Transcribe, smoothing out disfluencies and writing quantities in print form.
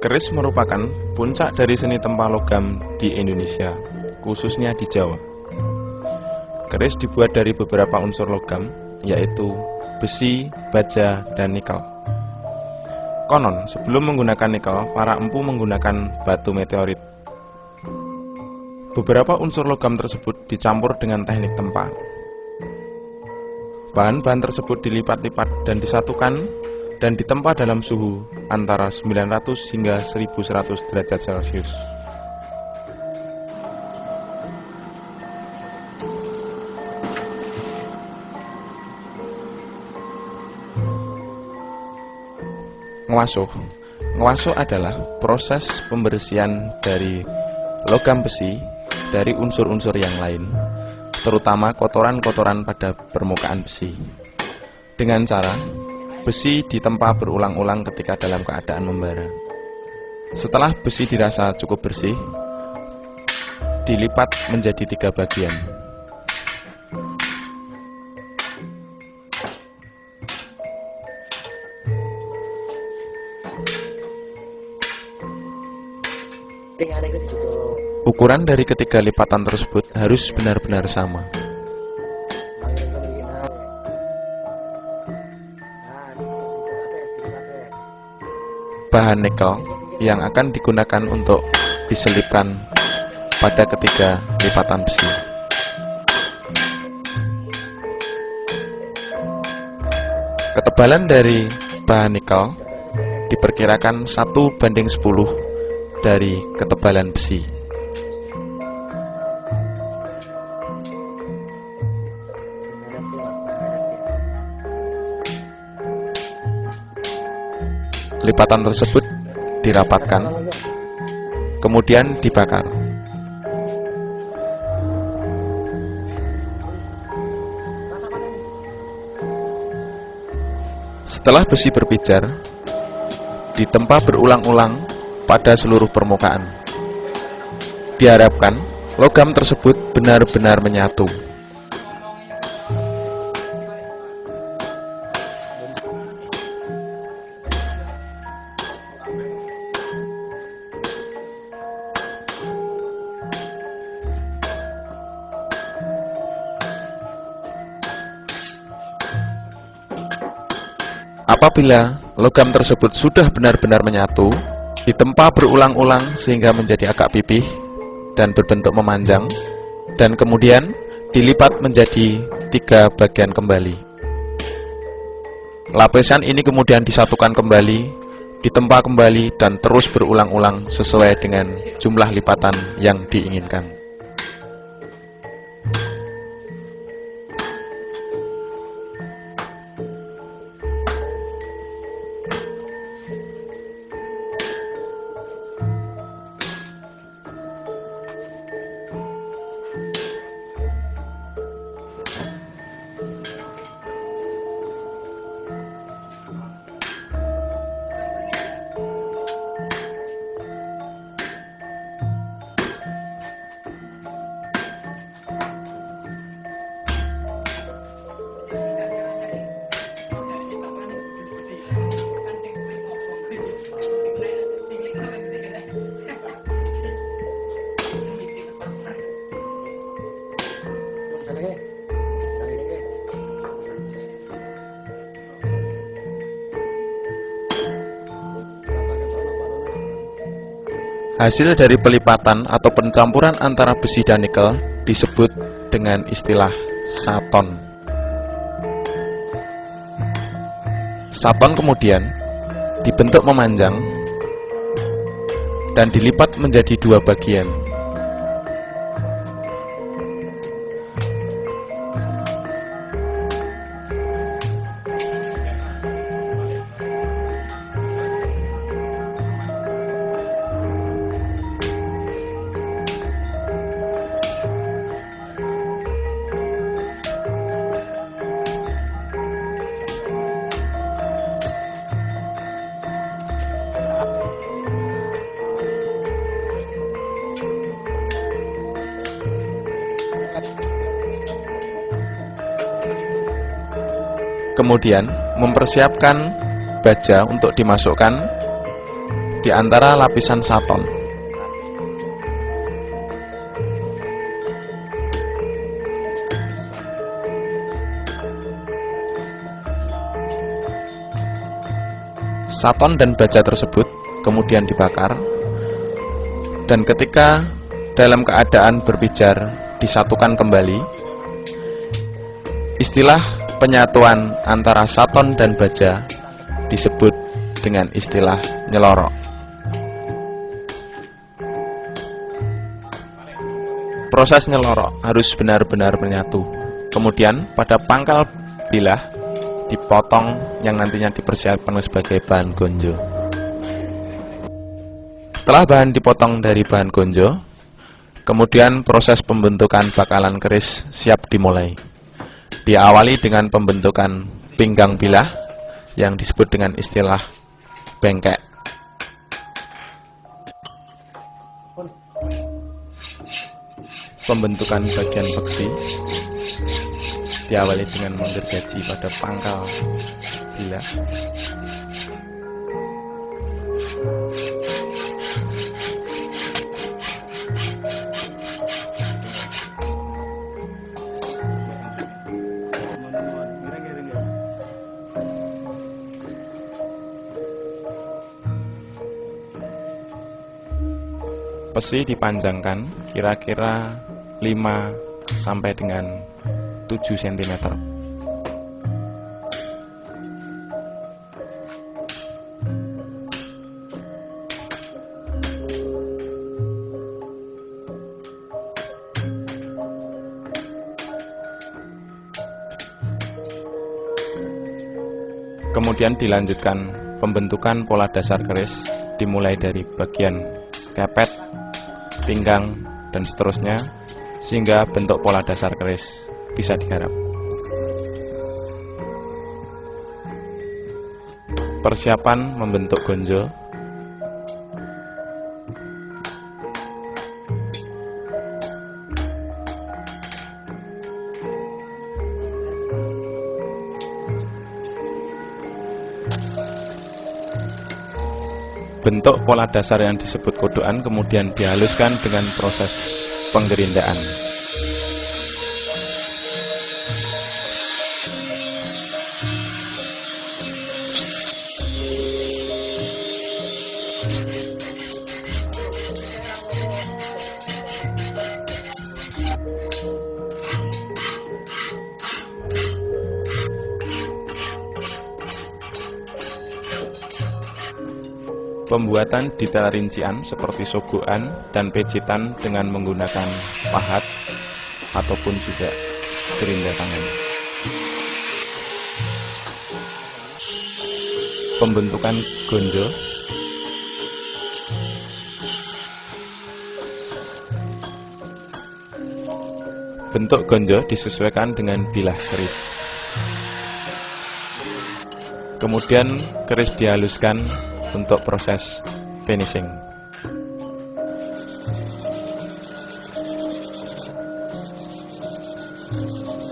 Keris merupakan puncak dari seni tempa logam di Indonesia, khususnya di Jawa. Keris dibuat dari beberapa unsur logam, yaitu besi, baja, dan nikel. Konon, sebelum menggunakan nikel, para empu menggunakan batu meteorit. Beberapa unsur logam tersebut dicampur dengan teknik tempa. Bahan-bahan tersebut dilipat-lipat dan disatukan dan ditempa dalam suhu antara 900 hingga 1100 derajat Celcius. Ngwasuh adalah proses pembersihan dari logam besi dari unsur-unsur yang lain, terutama kotoran-kotoran pada permukaan besi. Dengan cara besi ditempa berulang-ulang ketika dalam keadaan membara. Setelah besi dirasa cukup bersih, dilipat menjadi 3 bagian. Ukuran dari ketiga lipatan tersebut harus benar-benar sama. Bahan nikel yang akan digunakan untuk diselipkan pada ketiga lipatan besi. Ketebalan dari bahan nikel diperkirakan 1:10 dari ketebalan besi. Lipatan tersebut dirapatkan, kemudian dibakar. Setelah besi berpijar, ditempa berulang-ulang pada seluruh permukaan. Diharapkan logam tersebut benar-benar menyatu. Apabila logam tersebut sudah benar-benar menyatu, ditempa berulang-ulang sehingga menjadi agak pipih dan berbentuk memanjang, dan kemudian dilipat menjadi 3 bagian kembali. Lapisan ini kemudian disatukan kembali, ditempa kembali, dan terus berulang-ulang sesuai dengan jumlah lipatan yang diinginkan. Hasil dari pelipatan atau pencampuran antara besi dan nikel disebut dengan istilah saton. Saton kemudian dibentuk memanjang dan dilipat menjadi 2 bagian. Kemudian mempersiapkan baja untuk dimasukkan di antara lapisan saton. Saton dan baja tersebut kemudian dibakar, dan ketika dalam keadaan berpijar disatukan kembali, istilah penyatuan antara saton dan baja disebut dengan istilah nyelorok. Proses nyelorok harus benar-benar menyatu. Kemudian pada pangkal bilah dipotong yang nantinya dipersiapkan sebagai bahan gonjo. Setelah bahan dipotong dari bahan gonjo, kemudian proses pembentukan bakalan keris siap dimulai. Diawali dengan pembentukan pinggang bilah yang disebut dengan istilah bengkek. Pembentukan bagian peksi diawali dengan menggergaji pada pangkal bilah. Pesi dipanjangkan kira-kira 5 sampai dengan 7 cm. Kemudian dilanjutkan pembentukan pola dasar keris, dimulai dari bagian kepet, pinggang, dan seterusnya, sehingga bentuk pola dasar keris bisa digarap. Persiapan membentuk gonjo. Bentuk pola dasar yang disebut kodokan kemudian dihaluskan dengan proses penggerindaan. Pembuatan detail rincian seperti sogokan dan pejitan dengan menggunakan pahat ataupun juga gerinda tangan. Pembentukan gonjo. Bentuk gonjo disesuaikan dengan bilah keris. Kemudian keris dihaluskan untuk proses finishing.